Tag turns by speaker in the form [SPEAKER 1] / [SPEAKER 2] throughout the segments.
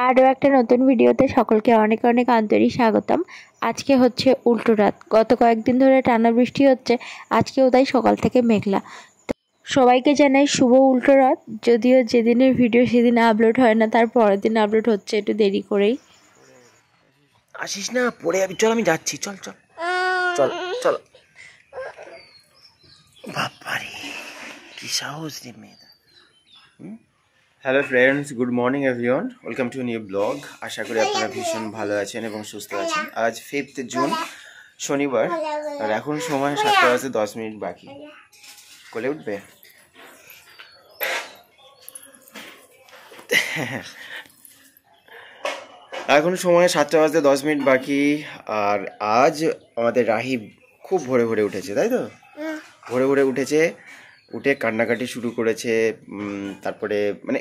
[SPEAKER 1] আরও একটা নতুন ভিডিওতে সকলকে অনেক অনেক আন্তরিক স্বাগতম। আজকে হচ্ছে উল্টো রাত। গত কয়েকদিন ধরে টানা বৃষ্টি হচ্ছে, আজকেও তাই সকাল থেকে মেঘলা। সবাইকে জানাই শুভ উল্টো রাত। যদিও যেদিনের ভিডিও সেদিন আপলোড হয় না, তার পরের দিন আপলোড হচ্ছে একটু দেরি করেই।
[SPEAKER 2] আসিস না, পড়ে যাবি। চল, আমি যাচ্ছি। চল চল চল চল। বাবারে কি সাহস রে মেয়েটা। Hello friends, good morning everyone, welcome to new blog. আশা করি আপনারা ভীষণ ভালো আছেন এবং সুস্থ আছেন। আজ 5th জুন শনিবার, আর এখন সময় 7:10 বাকি। কোলে উঠবে? এখন সময় 7:10 বাকি। আর আজ আমাদের রাহিব খুব ভোরে ভোরে উঠেছে, তাই তো? ভোরে ভোরে উঠেছে, উঠে কান্নাকাটি শুরু করেছে। তারপরে মানে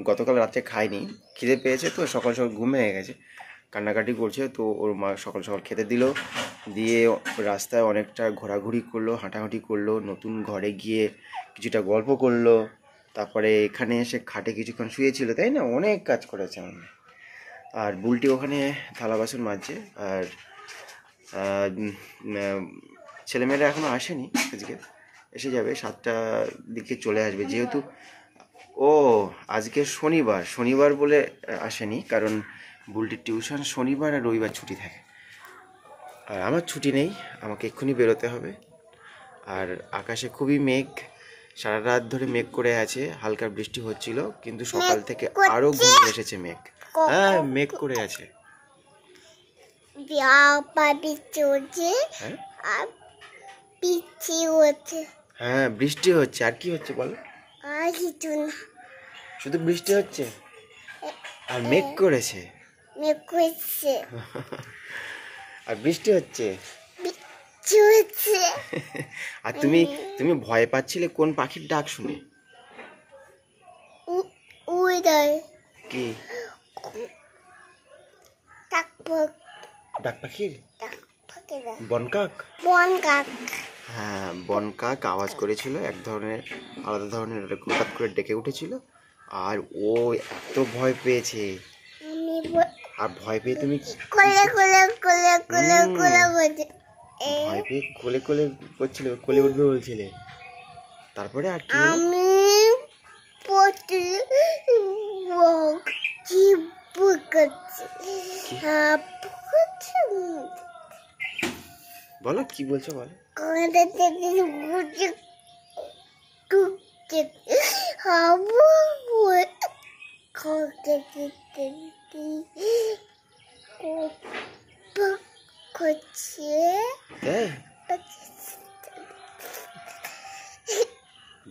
[SPEAKER 2] গতকাল রাত্রে খায়নি, খিদে পেয়েছে তো সকাল সকাল ঘুম ভেঙে গেছে, কান্নাকাটি করছে। তো ওর মা সকাল সকাল খেতে দিল, দিয়ে রাস্তায় অনেকটা ঘোরাঘুরি করলো, হাঁটাহাঁটি করলো, নতুন ঘরে গিয়ে কিছুটা গল্প করলো। তারপরে এখানে এসে খাটে কিছুক্ষণ শুয়েছিল, তাই না? অনেক কাজ করেছে আমাদের। আর বুলটি ওখানে থালা বাসন মাজছে। আর ছেলেমেয়েরা এখনও আসেনি, আজকে এসে যাবে 7টার দিকে চলে আসবে। যেহেতু আজকে শনিবার বলে আসেনি, কারণ বুলটির টিউশন শনিবার আর রবিবার ছুটি থাকে। আর আমার ছুটি নেই, আমাকে এক্ষুনি বেরোতে হবে। আর আকাশে খুবই মেঘ, সারা রাত ধরে মেঘ করে আছে। হালকা বৃষ্টি হচ্ছিল, কিন্তু সকাল থেকে আরো ঘুম এসেছে মেঘ। হ্যাঁ, মেঘ করে আছে। হ্যাঁ, বৃষ্টি হচ্ছে। আর কি হচ্ছে বলো? শুধু বৃষ্টি হচ্ছে আর মেঘ করেছে। আর বৃষ্টি হচ্ছে। আর তুমি ভয় পাচ্ছিলে কোন পাখির ডাক শুনে? কি ডাক পাখির? বনকাক। হ্যাঁ, বনকাক আওয়াজ করেছিল, এক ধরনের আলাদা ধরনের, হঠাৎ করে ডেকে উঠেছিল। আর ও এত ভয় পেয়েছে। আর ভয় পেয়ে তুমি ভয় পেয়ে কোলে কোলে করছিলে, কোলে উঠবে বলছিলে। তারপরে আর কি? বলো, কি বলছো বলো।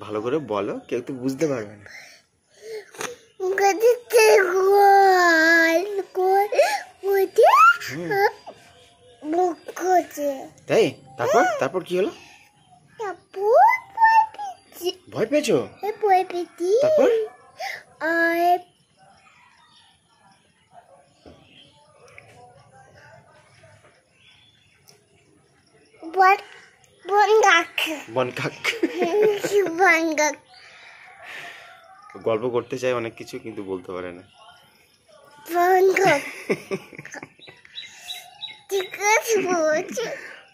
[SPEAKER 2] ভালো করে বলো, কেউ তো বুঝতে পারবে না। তাই? তারপর কি হলো? ভয় পেয়েছো? তারপর বনকাক গল্প করতে চায় অনেক কিছু, কিন্তু বলতে পারে না।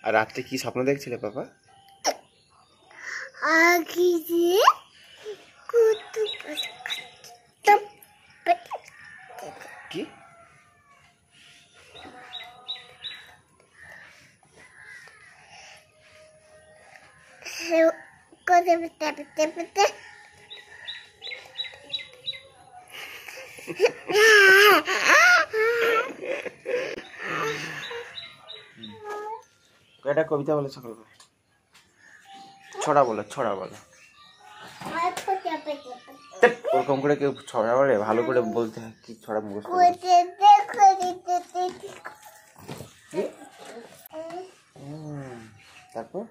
[SPEAKER 2] আর রাত্রে কি স্বপ্ন দেখছিলে পাপা? কি? একটা কবিতা বলো সকালবেলা। ছড়া বলো। ওরকম করে কেউ ছড়া বলে? ভালো করে বলতে হয়। কি ছড়া মুখস্থ? তারপর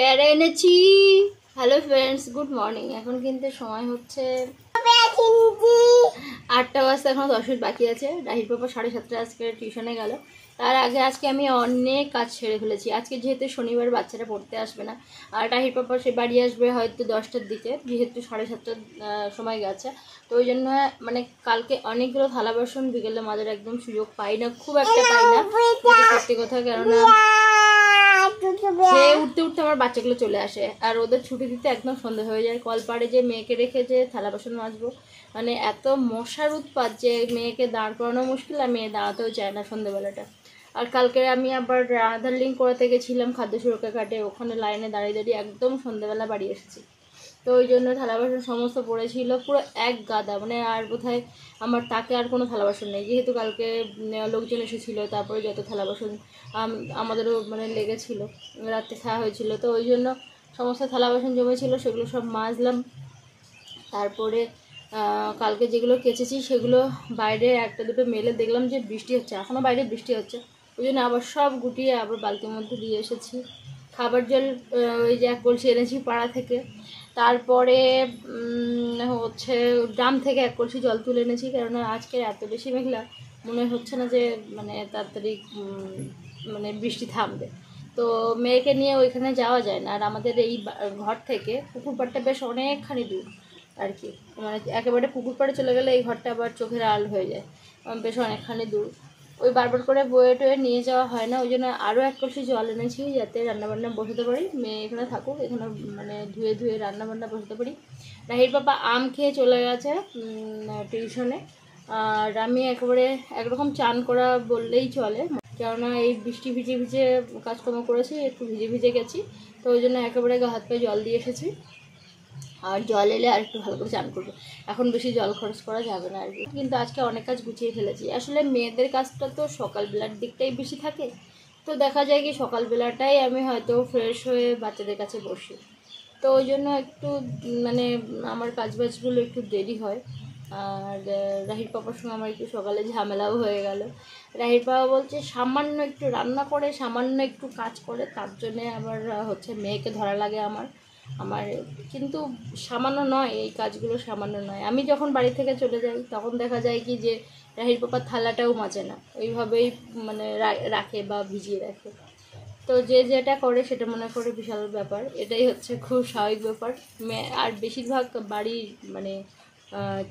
[SPEAKER 1] পেয়ারা এনেছি। Hello friends, good morning. এখন কিন্তু সময় হচ্ছে 8টা বাজতে, এখন 10 মিনিট বাকি আছে। রাহির পাপা 7:30 আজকে টিউশনে গেল। তার আগে আজকে আমি অনেক কাজ সেরে ফেলেছি। আজকে যেহেতু শনিবার বাচ্চারা পড়তে আসবে না, আর রাহির পাপা সে বাড়ি আসবে হয়তো 10টার দিকে, যেহেতু 7:30 সময় গেছে। তো ওই জন্য মানে কালকে অনেকগুলো থালা বাসন বিকেলে মাজার একদম সুযোগ পাই না, খুব একটা পাই না সত্যি কথা। কেননা খেয়ে উঠতে উঠতে আমার বাচ্চাগুলো চলে আসে, আর ওদের ছুটি দিতে একদম সন্ধ্যা হয়ে যায়। কলপাড়ে যে মেয়েকে রেখে যে থালা বাসন মাজবো, মানে এত মশার উৎপাত যে মেয়েকে দাঁড় করানো মুশকিল, আর মেয়ে দাঁড়াতেও চায় না সন্ধ্যেবেলাটা। আর কালকে আমি আবার আধার লিঙ্ক করাতে গেছিলাম খাদ্য সুরক্ষা কার্ডে, ওখানে লাইনে দাঁড়িয়ে দাঁড়িয়ে একদম সন্ধ্যেবেলা বাড়ি এসেছি। তো ওই জন্য থালা বাসন সমস্ত পড়েছিল পুরো এক গাদা, মানে আর বোধহয় আমার তাকে আর কোনো থালা বাসন নেই, যেহেতু কালকে লোকজন এসেছিলো। তারপরে যত থালা বাসন আমাদেরও মানে লেগেছিল, রাত্রে খাওয়া হয়েছিল, তো ওই জন্য সমস্ত থালা বাসন জমেছিল, সেগুলো সব মাজলাম। তারপরে কালকে যেগুলো কেচেছি সেগুলো বাইরে একটা দুটো মেলে দেখলাম যে বৃষ্টি হচ্ছে, এখনও বাইরে বৃষ্টি হচ্ছে, ওই জন্য আবার সব গুটিয়ে আবার বালতির মধ্যে দিয়ে এসেছি। খাবার জল ওই যে 1 কলসি এনেছি পাড়া থেকে। তারপরে হচ্ছে ড্রাম থেকে 1 কলসি জল তুলে এনেছি, কেননা আজকে এত বেশি মেঘলা, মনে হচ্ছে না যে মানে তাড়াতাড়ি মানে বৃষ্টি থামবে। তো মেয়েকে নিয়ে ওইখানে যাওয়া যায় না, আর আমাদের এই ঘর থেকে পুকুর পাড়টা বেশ অনেকখানি দূর আর কি, মানে একেবারে পুকুর পাড়ে চলে গেলে এই ঘরটা আবার চোখের আড়াল হয়ে যায়, বেশ অনেকখানি দূর। ওই বারবার করে বয়ে টয়ে নিয়ে যাওয়া হয় না, ওই জন্য আরও 1 কলসি জল এনেছি যাতে রান্নাবান্না বসাতে পারি, মেয়ে এখানে থাকুক, এখানে মানে ধুয়ে ধুয়ে রান্নাবান্না বসাতে পারি। রাহির বাবা আম খেয়ে চলে গেছে টিউশনে, আর আমি একেবারে একরকম চান করা বললেই চলে, কেননা এই বৃষ্টি ভিজে ভিজে কাজকর্ম করেছি, একটু ভিজে ভিজে গেছি, তো ওই জন্য একেবারে গা হাত পায়ে জল দিয়ে এসেছি। আর জল এলে আর একটু ভালো করে চান করবো, এখন বেশি জল খরচ করা যাবে না আর কি। কিন্তু আজকে অনেক কাজ গুছিয়ে ফেলেছি। আসলে মেয়েদের কাজটা তো সকালবেলার দিকটাই বেশি থাকে, তো দেখা যায় কি সকালবেলাটাই আমি হয়তো ফ্রেশ হয়ে বাচ্চাদের কাছে বসি, তো ওই জন্য একটু মানে আমার কাজবাজগুলো একটু দেরি হয়। আর রাহির পাপার সঙ্গে আমার একটু সকালে ঝামেলাও হয়ে গেল। রাহির পাপা বলছে সামান্য একটু রান্না করে, সামান্য একটু কাজ করে, তার জন্যে আবার হচ্ছে মেয়েকে ধরা লাগে আমার। কিন্তু সামান্য নয়, এই কাজগুলো সামান্য নয়। আমি যখন বাড়ি থেকে চলে যাই তখন দেখা যায় কি যে রাহির পাপার থালাটাও মাজে না, ওইভাবেই মানে রাখে বা ভিজিয়ে রাখে। তো যে যেটা করে সেটা মনে করে বিশাল ব্যাপার, এটাই হচ্ছে খুব স্বাভাবিক ব্যাপার। আর বেশিরভাগ বাড়ির মানে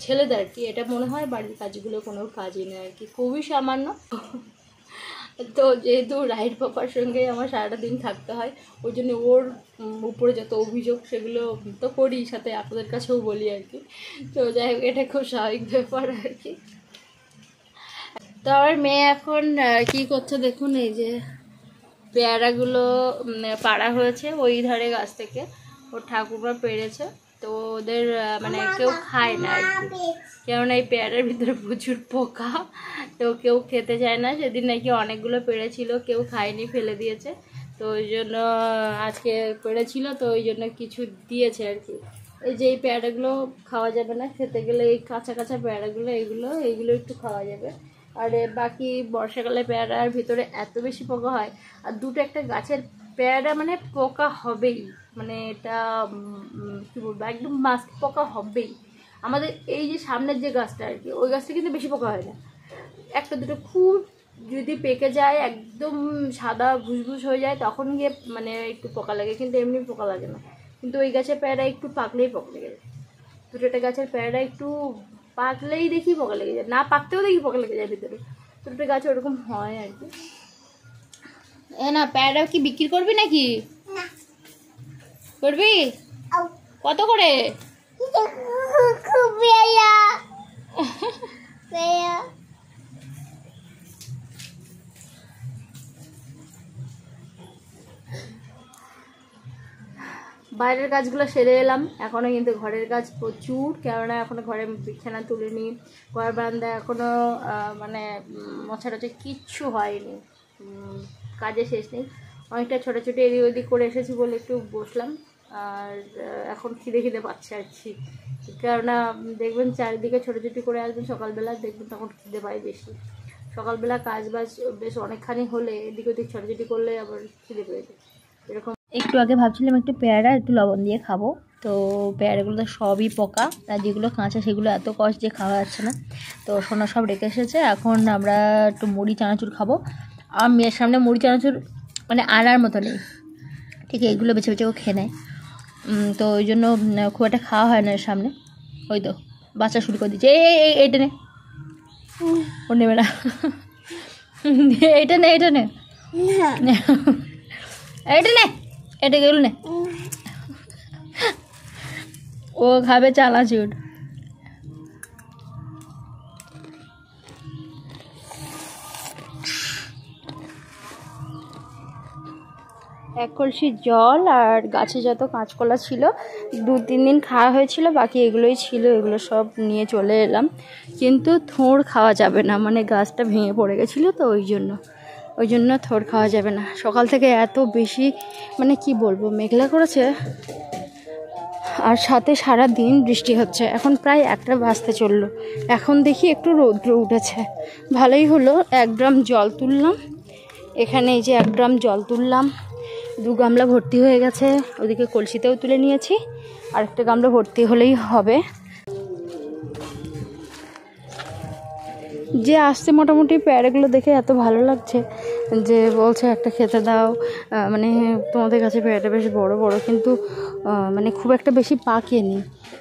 [SPEAKER 1] ছেলেদের আর কি এটা মনে হয় বাড়ির কাজগুলো কোনো কাজই নেই আর কি, খুবই সামান্য। তো যেহেতু রাহির পাপার সঙ্গে আমার সারাটা দিন থাকতে হয়, ওই জন্য ওর উপরে যত অভিযোগ সেগুলো তো করি, সাথে আপনাদের কাছেও বলি আর কি। তো যাই হোক, এটা খুব স্বাভাবিক ব্যাপার আর কি। তো আমার মেয়ে এখন কি করছে দেখুন, এই যে পেয়ারাগুলো পাড়া হয়েছে ওই ধারে গাছ থেকে, ওর ঠাকুরমা পেরেছে, তো ওদের মানে কেউ খায় না আর কি, কেননা এই পেয়ারার ভিতরে প্রচুর পোকা, তো কেউ খেতে চায় না। সেদিন নাকি অনেকগুলো পেরেছিল, কেউ খায়নি, ফেলে দিয়েছে, তো ওই জন্য আজকে পেরেছিল, তো ওই জন্য কিছু দিয়েছে আর কি। এই যে এই পেয়ারাগুলো খাওয়া যাবে না, খেতে গেলে এই কাঁচা কাঁচা পেয়ারাগুলো এইগুলো একটু খাওয়া যাবে। আর বাকি বর্ষাকালে পেয়ারার ভিতরে এত বেশি পোকা হয়, আর একটা গাছের পেয়ারা মানে পোকা হবেই, মানে এটা কী বলবো, একদম মাস্ট পোকা হবেই। আমাদের এই যে সামনের যে গাছটা আর কি, ওই গাছটা কিন্তু বেশি পোকা হয় না, একটা দুটো খুব যদি পেকে যায় একদম সাদা ভুসভুস হয়ে যায় তখন গিয়ে মানে একটু পোকা লাগে, কিন্তু এমনি পোকা লাগে না। কিন্তু ওই গাছের পেয়ারা একটু পাকলেই পোকা লেগে যায়, দুটো গাছের পেয়ারা একটু পাকলেই দেখি পোকা লেগে যায়, না পাকতেও দেখি পোকা লেগে যায় ভিতরে, দুটো গাছ ওরকম হয় আর কি। না পেয়ারা কি বিক্রি করবি নাকি? করবি? কত করে? বাইরের কাজগুলো সেরে এলাম, এখনও কিন্তু ঘরের কাজ প্রচুর, কেননা এখনও ঘরে বিছানা তুলিনি, ঘর বারান্দা এখনও মানে মোছা টোছা কিচ্ছু হয়নি, কাজে শেষ নেই। অনেকটা ছোটাছুটি এদিক ওদিক করে এসেছি বলে একটু বসলাম, আর এখন খিদে পাচ্ছে আর কি, কেননা দেখবেন চারিদিকে ছোটাছুটি করে আসবেন সকালবেলা, দেখবেন তখন খিদে পায় বেশি। সকালবেলা কাজ বাজ বেশ অনেকখানি হলে এদিক ওদিক ছোটাছুটি করলে আবার খিদে পেয়ে যায়, এরকম। একটু আগে ভাবছিলাম একটু পেয়ারা একটু লবণ দিয়ে খাবো, তো পেয়ারাগুলো তো সবই পোকা, আর যেগুলো কাঁচা সেগুলো এত কষ্ট যে খাওয়া যাচ্ছে না। তো সোনা সব রেখে এসেছে, এখন আমরা একটু মুড়ি চানাচুর খাবো। আর মেয়ের সামনে মুড়ি চানাচুর মানে আনার মতো নেই, ঠিক এইগুলো বেছে বেছে ও খেয়ে নেয়। তো ওই জন্য খুব একটা খাওয়া হয় না এর সামনে। ওই তো বাচ্চা শুরু করে দিচ্ছে, এইটা নে, ও নেবে না, এইটা নে, এইটা নে, এইটা নে, এটা গেল নে, ও খাবে চানাচুর। এক কলসি জল আর গাছে যত কাঁচকলা ছিল 2-3 দিন খাওয়া হয়েছিল, বাকি এগুলোই ছিল, এগুলো সব নিয়ে চলে এলাম। কিন্তু থোড় খাওয়া যাবে না, মানে গাছটা ভেঙে পড়ে গেছিলো, তো ওই জন্য থোড় খাওয়া যাবে না। সকাল থেকে এত বেশি মানে কি বলবো মেঘলা করেছে, আর সাথে সারা দিন বৃষ্টি হচ্ছে। এখন প্রায় 1টা বাজতে চললো, এখন দেখি একটু রৌদ্র উঠেছে, ভালোই হলো। 1 ড্রাম জল তুললাম এখানে, এই যে 1 ড্রাম জল তুললাম, 2 গামলা ভর্তি হয়ে গেছে, ওদিকে কলসিতেও তুলে নিয়েছি, আরেকটা গামলা ভর্তি হলেই হবে। যে আসছে মোটামুটি পেয়ারাগুলো দেখে এত ভালো লাগছে যে বলছে একটা খেতে দাও, মানে তোমাদের কাছে পেয়ারাটা বেশ বড় বড়, কিন্তু মানে খুব একটা বেশি পাকেনি,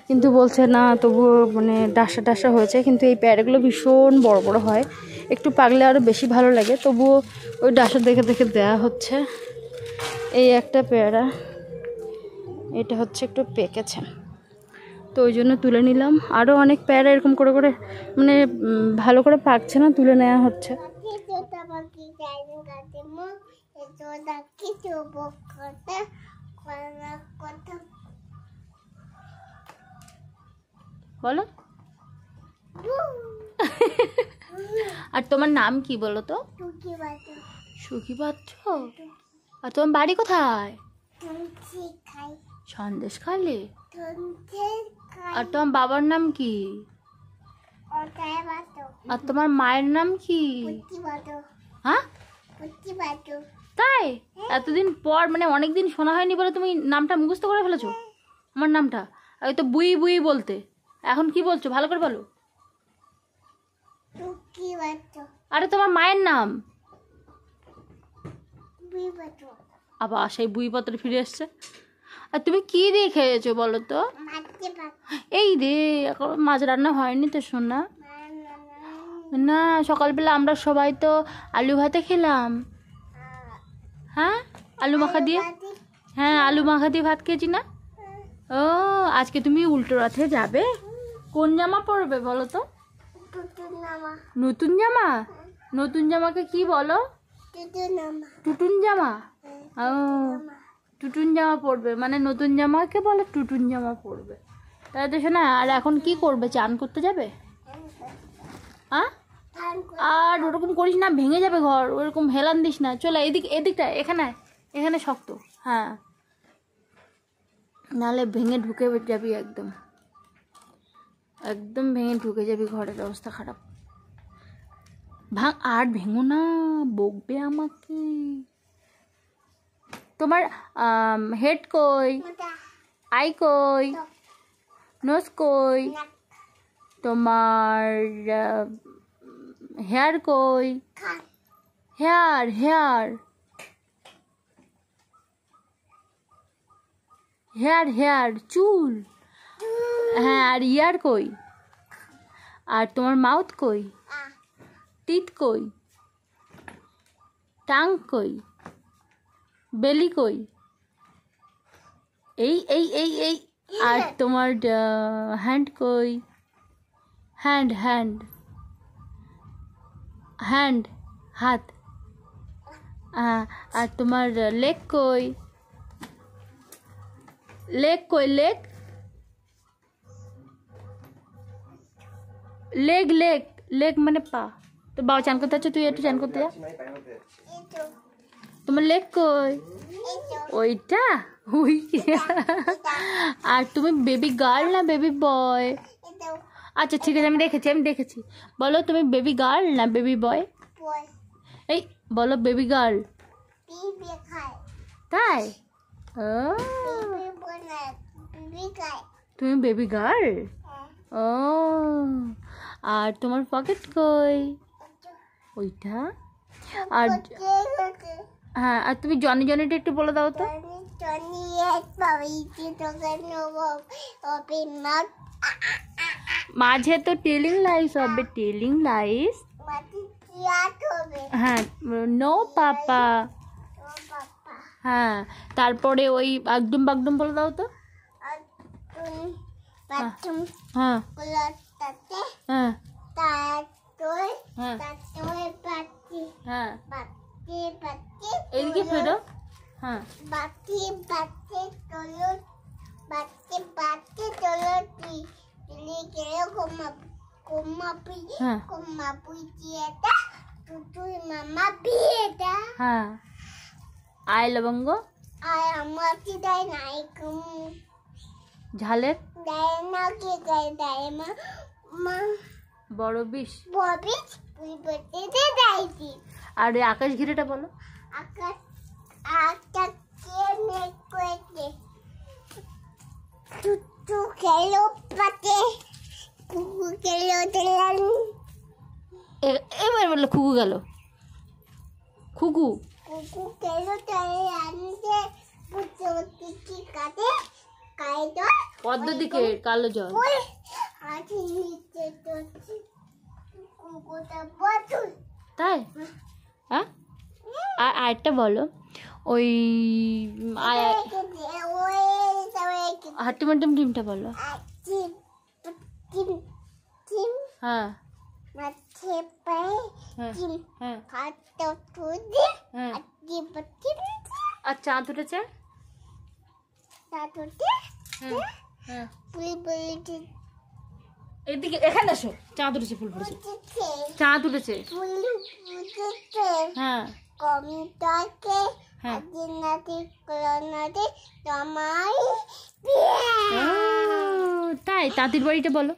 [SPEAKER 1] কিন্তু বলছে না তবুও মানে ডাসা ডাসা হয়েছে, কিন্তু এই পেয়ারাগুলো ভীষণ বড় বড় হয়, একটু পাকলে আরও বেশি ভালো লাগে, তবুও ওই ডাসা দেখে দেখে দেওয়া হচ্ছে। এই একটা পেয়ারা, এটা হচ্ছে একটু পেকেছে, তো ওই জন্য তুলে নিলাম। আরও অনেক পেয়ারা এরকম করে করে মানে ভালো করে পাকছে না, তুলে নেওয়া হচ্ছে। বলো আর তোমার নাম কি বলো তো? সুখী পাত্র। আর তোমার বাড়ি কোথায়? সন্দেশ খালি। আর তোমার বাবার নাম কি? আর তোমার মায়ের নাম কি? হ্যাঁ তাই? এতদিন পর মানে অনেকদিন শোনা হয়নি বলে তুমি নামটা মুখস্থ করে ফেলেছো আমার নামটা। আগে তো বুই বুই বলতে, এখন কি বলছো ভালো করে বলো। আরে তোমার মায়ের নাম আবার সেই বুই পত্র ফিরে এসছে। আর তুমি কি দিয়ে খেয়েছো বলো তো? এই রে এখন মাছ রান্না হয়নি তো সোনা। না সকালবেলা আমরা সবাই তো আলু ভাতে খেলাম। হ্যাঁ আলু মাখা দিয়ে, হ্যাঁ আলু মাখা দিয়ে ভাত খেয়েছি না। ও আজকে তুমি উল্টো রথে যাবে, কোন জামা পরবে বলো তো? নতুন জামা। নতুন জামাকে কি বলো? টুটুন জামা। ও টুটুন জামা পরবে, মানে নতুন জামাকে বলে টুটুন জামা পরবে, তাই তো শোনা। আর এখন কি করবে, চান করতে যাবে? হ্যাঁ আর ওরকম করিস না, ভেঙে যাবে ঘর, ওরকম হেলান দিস না। চলে এদিকটা, এখানে শক্ত, হ্যাঁ নাহলে ভেঙে ঢুকে যাবি, একদম ভেঙে ঢুকে যাবি, ঘরের অবস্থা খারাপ। আর ভেঙো না, বকবে আমাকে। তোমার হেড কই, আই কই, নোজ কই, তোমার হেয়ার কই, হেয়ার হেয়ার হেয়ার হেয়ার চুল, হ্যাঁ আর ইয়ার কই, আর তোমার মাউথ কই, টিথ কই, টাং কই, বেলি কই, এই এই এই এই আর তোমার হ্যান্ড কই, হ্যান্ড হ্যান্ড হ্যান্ড হাত, আর তোমার লেগ কই, লেগ কই, লেগ লেগ লেগ লেগ মানে পা। তো বাবা চান করতে যাচ্ছে, তুই একটু চান করতে যা। তোমার লেগ কই? ওইটা ওই। আর তুমি বেবি গার্ল না বেবি বয়? আচ্ছা ঠিক আছে, আমি দেখেছি। বলো তুমি বেবি গার্ল না বেবি বয়? এই বলো বেবি গার্ল। তাই তুমি বেবি গার্ল? ও, আর তোমার পকেট কই? ওইটা। আর হ্যাঁ, আর তুমি জনি জনিটা একটু বলে দাও তো। মাঝে তো টেলিং লাইস হবে, টেলিং লাইস। হ্যাঁ, নো পাপা। হ্যাঁ, তারপরে ওই একদম বাগডুম বলে দাও তো। হ্যাঁ হ্যাঁ হ্যাঁ, এদিকে ফেরো। হ্যাঁ, হ্যাঁ, আয় লবঙ্গ, ঝালের বড় বিষ। আর ওই আকাশ ঘিরেটা বলো। এবার বললো খুকু গেল, খুকু পদ্ম দিকে কালো জল। তাই? হ্যাঁ, আর আরেকটা বলো। ওই হাট্টিমাট্টিম ডিমটা বলো। হ্যাঁ আর চাঁদ উঠেছে। এদিকে এখানে আসো, চাঁদ উঠেছে, ফুল ফুটেছে, চাঁদ উঠেছে। হ্যাঁ তাই, তাঁতির বাড়িটা বলো।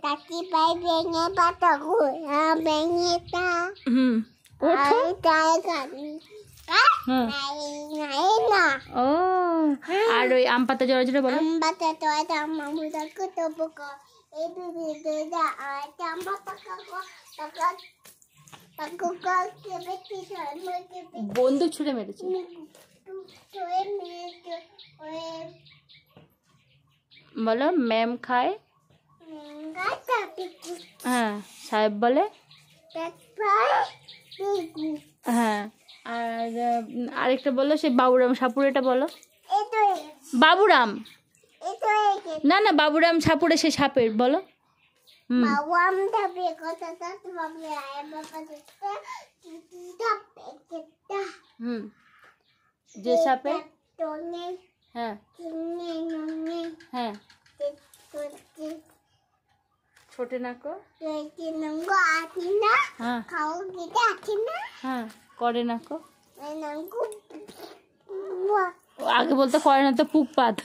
[SPEAKER 1] ও, আর ওই আম পাতা জড়া জড়া বলো। বন্দুক ছুড়ে মেরেছে। বলো ম্যাম খায়। হ্যাঁ, সাহেব বলে। হ্যাঁ, আর আরেকটা বলো, সে বাবুরাম সাপুরেটা বলো। বাবুরাম না না, বাবুরাম সাপুরে সে সাপের বলো। যে সাপে। হ্যাঁ হ্যাঁ, ছোটে নাকো। হ্যাঁ, করে নাকো। আগে বলতে করে না তো, পুকপাত।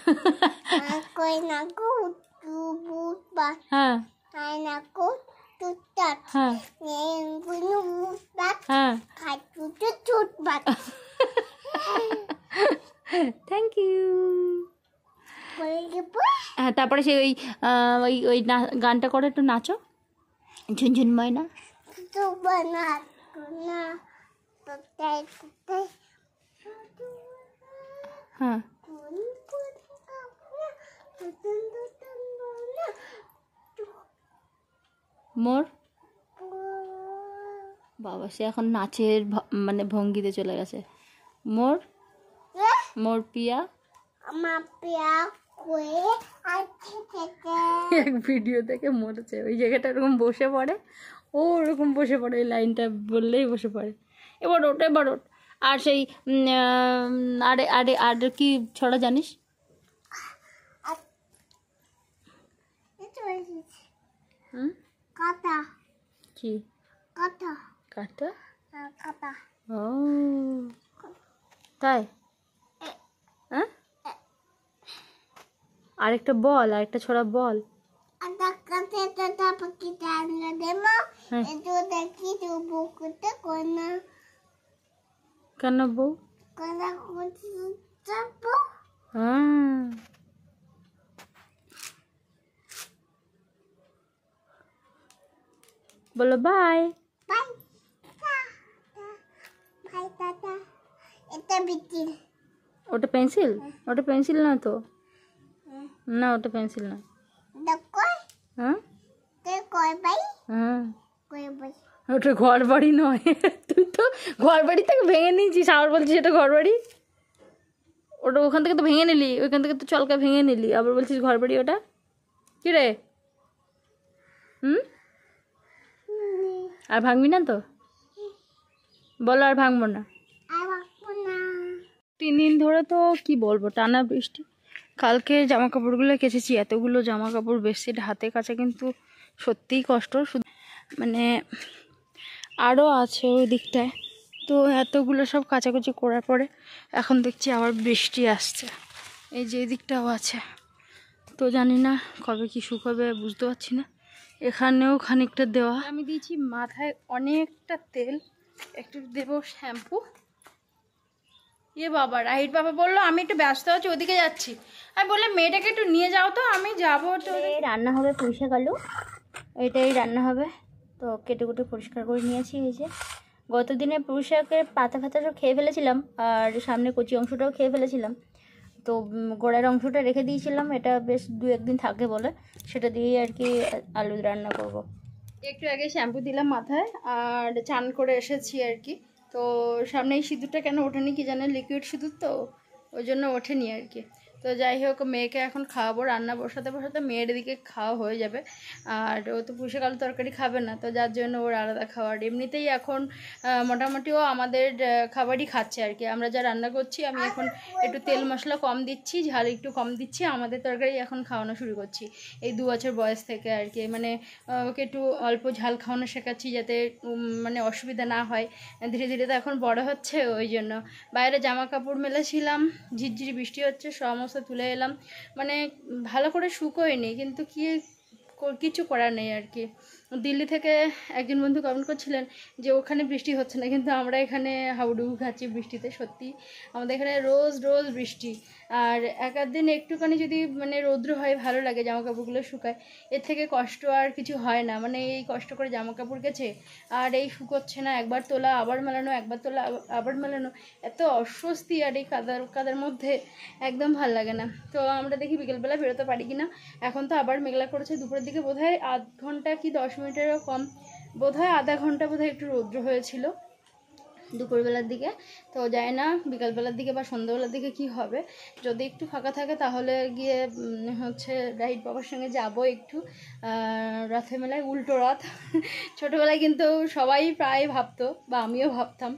[SPEAKER 1] হ্যাঁ থ্যাংক ইউ। হ্যাঁ, তারপরে সে ওই ওই গানটা করে, একটু নাচো, ঝুনঝুন ময়না। হ্যাঁ, মোর বাবা, সে এখন নাচের মানে ভঙ্গিতে চলে গেছে। মোর মোর পিয়া, এক ভিডিও থেকে মরেছে। ওই জায়গাটা এরকম বসে পড়ে, ও ওরকম বসে পড়ে, এই লাইনটা বললেই বসে পড়ে। এবার ওঠ, এবার ওঠ। আর সেই আরে আরে আর কি ছড়া জানিস? কি কাটা? ও তাই? হ্যাঁ, আরেকটা বল, আরেকটা ছড়া বল। কেন বউ? বলো বাই।
[SPEAKER 3] Bye bye tata. এটা বিচিল।
[SPEAKER 1] ওটা পেন্সিল? ওটা পেন্সিল না তো, না ওটা পেন্সিল না।
[SPEAKER 3] দেখো
[SPEAKER 1] হ্যাঁ
[SPEAKER 3] তে কই বাই
[SPEAKER 1] হ্যাঁ,
[SPEAKER 3] কই বাই।
[SPEAKER 1] ওটা ঘর বাড়ি নয়। তুই তো ঘর বাড়ি থেকে ভেঙে নিয়েছিস, আবার বলছিস এটা ঘর বাড়ি। ওটা ওখান থেকে তো ভেঙে নিলি, ওইখান থেকে তো চলকা ভেঙে নিলি, আবার বলছিস ঘর বাড়ি। ওটা কি রে? আর ভাঙবি না তো? বলো আর ভাঙবো না।
[SPEAKER 3] আর বাকু না।
[SPEAKER 1] 3 দিন ধরে তো কি বলবো, টানা বৃষ্টি। কালকে জামা কাপড়গুলো কেচেছি, এতগুলো জামা কাপড় বেডশিট হাতে কাচা কিন্তু সত্যিই কষ্ট। শুধু মানে আরও আছে ওই দিকটায়, তো এতগুলো সব কাচাকুচি করার পরে এখন দেখছি আবার বৃষ্টি আসছে। এই যে এই দিকটাও আছে, তো জানি না কবে কি শুকাবে বুঝতে পারছি না। এখানেও খানিকটা দেওয়া। আমি দিয়েছি মাথায় অনেকটা তেল, একটু দেবো শ্যাম্পু। ইয়ে বাবা, রাহির বাবা বললো আমি একটু ব্যস্ত আছি, ওদিকে যাচ্ছি। আমি বললাম মেয়েটাকে একটু নিয়ে যাও তো, আমি যাবো। তো রান্না হবে পুঁইশাক আলু, এটাই রান্না হবে। তো কেটে কুটে পরিষ্কার করে নিয়েছি। এই যে গত দিনে পুঁইশাকের পাতা ফাতা সব খেয়ে ফেলেছিলাম, আর সামনে কচি অংশটাও খেয়ে ফেলেছিলাম। তো গোড়ার অংশটা রেখে দিয়েছিলাম, এটা বেশ 2-1 দিন থাকে বলে, সেটা দিয়েই আর কি আলু রান্না করব। একটু আগে শ্যাম্পু দিলাম মাথায়, আর চান করে এসেছি আর কি। তো সামনে এই সিঁদুরটা কেন ওঠেনি কি জানে, লিকুইড সিঁদুর তো ওই জন্য ওঠেনি আর কি। তো যাই হোক, মেয়েকে এখন খাওয়াবো, রান্না বসাতে বসাতে মেয়ের দিকে খাওয়া হয়ে যাবে। আর ও তো পুঁইশাক আলু তরকারি খাবে না, তো যার জন্য ওর আলাদা খাওয়ার। এমনিতেই এখন মোটামুটি ও আমাদের খাবারই খাচ্ছে আর কি। আমরা যা রান্না করছি আমি এখন একটু তেল মশলা কম দিচ্ছি, ঝাল একটু কম দিচ্ছি, আমাদের তরকারি এখন খাওয়ানো শুরু করছি এই 2 বছর বয়স থেকে আর কি। মানে ওকে একটু অল্প ঝাল খাওয়ানো শেখাচ্ছি, যাতে মানে অসুবিধা না হয়। ধীরে ধীরে তো এখন বড় হচ্ছে, ওই জন্য। বাইরে জামা কাপড় মেলেছিলাম, ঝিরঝিরি বৃষ্টি হচ্ছে, সমস্ত তুলে এলাম। মানে ভালো করে শুকোয়নি, কিন্তু কিছু করার নেই আর কি। দিল্লি থেকে একজন বন্ধু কমেন্ট করছিলেন যে ওখানে বৃষ্টি হচ্ছে না, কিন্তু আমরা এখানে হাউডুবু খাচ্ছি বৃষ্টিতে। সত্যি আমাদের এখানে রোজ রোজ বৃষ্টি। আর এক আধ দিন একটুখানি যদি মানে রৌদ্র হয় ভালো লাগে, জামা কাপড়গুলো শুকায়। এর থেকে কষ্ট আর কিছু হয় না। মানে এই কষ্ট করে জামা কাপড় কেচে আর এই শুকোচ্ছে না, একবার তোলা আবার মেলানো, একবার তোলা আবার মেলানো, এত অস্বস্তি। আর এই কাদার মধ্যে একদম ভাল লাগে না। তো আমরা দেখি বিকেলবেলা বেরোতে পারি কি না। এখন তো আবার মেঘলা করেছে, দুপুরের দিকে বোধহয় আধ ঘন্টা কি 10 মিনিটেরও কম, বোধহয় আধা ঘন্টা বোধহয় একটু রৌদ্র হয়েছিল দুপুরবেলার দিকে। তো যায় না বিকালবেলার দিকে বা সন্ধ্যাবেলার দিকে কি হবে। যদি একটু ফাঁকা থাকে তাহলে গিয়ে হচ্ছে রাহির বাবার সঙ্গে যাব একটু রথের মেলায়, উল্টো রথ। ছোটোবেলায় কিন্তু সবাই প্রায় ভাবতো, বা আমিও ভাবতাম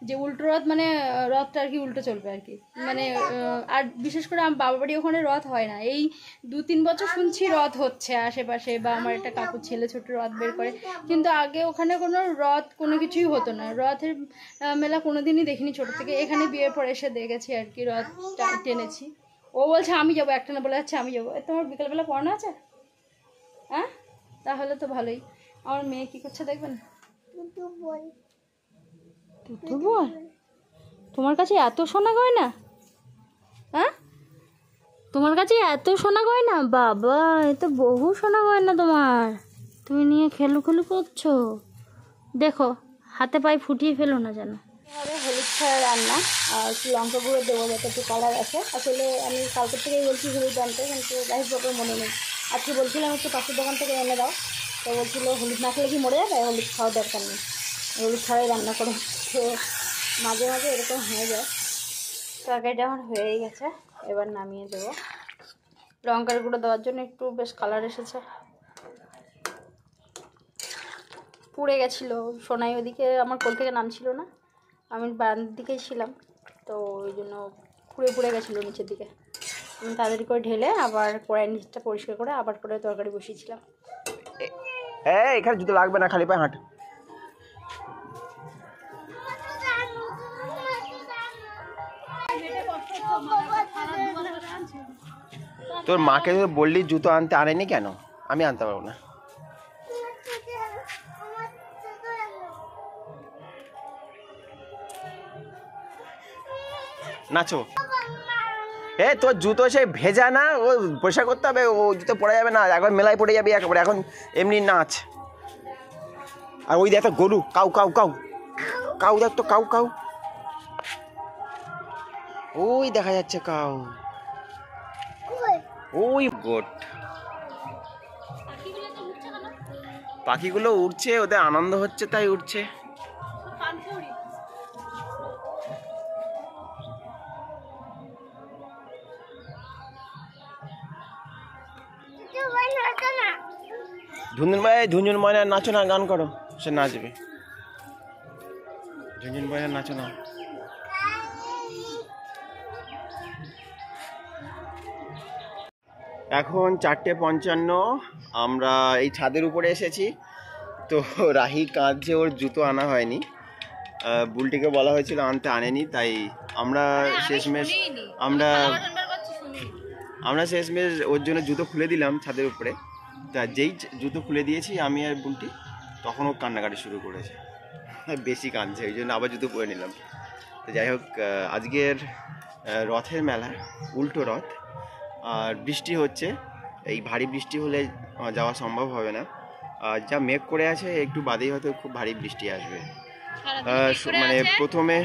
[SPEAKER 1] যে উল্টো রথ মানে রথটা আর কি উল্টো চলবে আর কি। মানে আর বিশেষ করে আমার বাবার বাড়ি ওখানে রথ হয় না। এই 2-3 বছর শুনছি রথ হচ্ছে আশেপাশে, বা আমার একটা কাকুর ছেলে ছোট রথ বের করে, কিন্তু আগে ওখানে কোনো রথ কোনো কিছুই হতো না। রথের মেলা কোনোদিনই দেখিনি ছোটো থেকে, এখানে বিয়ের পর এসে দেখেছি আর কি, রথ টেনেছি। ও বলছে আমি যাবো, একটা না বলে যাচ্ছে আমি যাবো। তোমার বিকেলবেলা পড়ানো আছে? হ্যাঁ, তাহলে তো ভালোই। আমার মেয়ে কী করছে দেখবেন।
[SPEAKER 3] টুটু বল।
[SPEAKER 1] টুটু বল? তোমার কাছে এত সোনা গয়না? হ্যাঁ, তোমার কাছে এত সোনা গয়না? বাবা, এ তো বহু সোনা গয়না তোমার, তুমি নিয়ে খেলু করছো। দেখো হাতে পায়ে ফুটিয়ে ফেলো না যেন। এভাবে হলুদ ছাড়া রান্না, আর একটু লঙ্কা গুঁড়ো দেবো যাতে একটু কালার আছে। আসলে আমি কালকের থেকেই বলছি হলুদ আনতে, কিন্তু রাহির বাবার মনে নেই। আজকে বলছিলাম একটু পাশের দোকান থেকে এনে দাও, তো বলছিল হলুদ না খেলে কি মরে যাবে, হলুদ খাওয়ার দরকার নেই, হলুদ ছাড়াই রান্না করো। তো মাঝে মাঝে এরকম হয়ে যায়। তরকারিটা আমার হয়েই গেছে, এবার নামিয়ে দেবো। লঙ্কার গুঁড়ো দেওয়ার জন্য একটু বেশ কালার এসেছে। পুড়ে গেছিলো সোনাই, ওদিকে আমার কোল থেকে নামছিল না, আমি বারান্দার দিকেই ছিলাম, তো ওই জন্য পুড়ে গেছিলো নিচের দিকে। আমি তাড়াতাড়ি করে ঢেলে আবার কড়াইয়ের নিচটা পরিষ্কার করে আবার করে তরকারি বসিয়েছিলাম।
[SPEAKER 2] এখানে জুতো লাগবে না, খালি পায়ে হাঁট। তোর মাকে বললি জুতো আনতে, আনেনি কেন? আমি আনতে পারবো না। নাচো, তোর জুতো সে ভেজা না, ও পরিষ্কার করতে হবে, ও জুতো পরে যাবে না, একবার মেলায় পড়ে যাবে একেবারে। এখন এমনি নাচ। আর ওই দেখ গরু, কাউ কাউ কাউ কাউ, দেখ তো কাউ কাউ, ওই দেখা যাচ্ছে কাউ, ওই গোট। পাখিগুলো উড়ছে, ওদের আনন্দ হচ্ছে তাই উঠছে। ঝুনঝুন ময়না নাচো না, গান করো, সে নাচবে। ঝুনঝুন ময়না নাচো না। এখন 4:55, আমরা এই ছাদের উপরে এসেছি। তো রাহি কাঁদছে, ওর জুতো আনা হয়নি। বুলটিকে বলা হয়েছিল আনতে, আনেনি, তাই আমরা শেষমেশ ওর জন্য জুতো খুলে দিলাম ছাদের উপরে। তা যেই জুতো খুলে দিয়েছি আমি আর বুলটি, তখন ও কান্নাকাটি শুরু করেছে, বেশি কাঁদছে, ওই জন্য আবার জুতো পরে নিলাম। তো যাই হোক, আজকের রথের মেলা, উল্টো রথ, আর বৃষ্টি হচ্ছে। এই ভারী বৃষ্টি হলে যাওয়া সম্ভব হবে না। আর যা মেঘ করে আছে, একটু বাদেই হয়তো খুব ভারী বৃষ্টি আসবে। মানে প্রথমে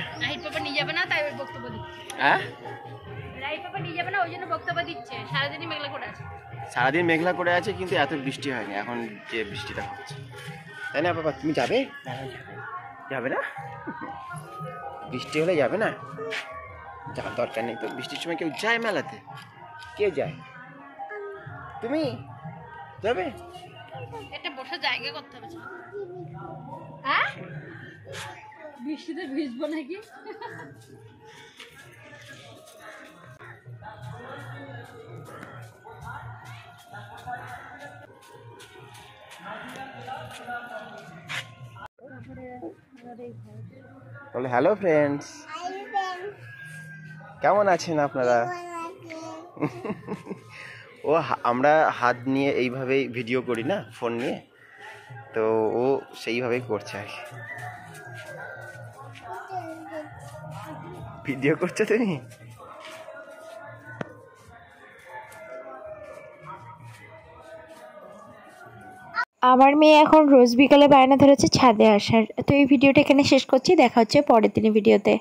[SPEAKER 2] সারাদিন মেঘলা করে আছে, কিন্তু এত বৃষ্টি হয়নি এখন যে বৃষ্টিটা হচ্ছে, তাই না বাবা? তুমি যাবে? যাবে না? বৃষ্টি হলে যাবে না? যাওয়ার দরকার নেই তো, বৃষ্টির সময় কেউ যায় মেলাতে? কে যায়? তুমি যাবে?
[SPEAKER 1] এটা বসার জায়গা করতে হবে। হ্যাঁ, বৃষ্টিতে ভিজবো নাকি?
[SPEAKER 2] তাহলে হ্যালো ফ্রেন্ডস, কেমন আছেন আপনারা? ও আমরা হাত নিয়ে এইভাবেই ভিডিও করি না, ফোন নিয়ে, তো ও সেইভাবেই করছে আর কি। ভিডিও করছো তুমি?
[SPEAKER 1] আমার মেয়ে এখন রোজ বিকালে বায়না ধরেছে ছাদে আসার। তো এই ভিডিওটা এখানে শেষ করছি, দেখা হচ্ছে পরের দিনের ভিডিওতে।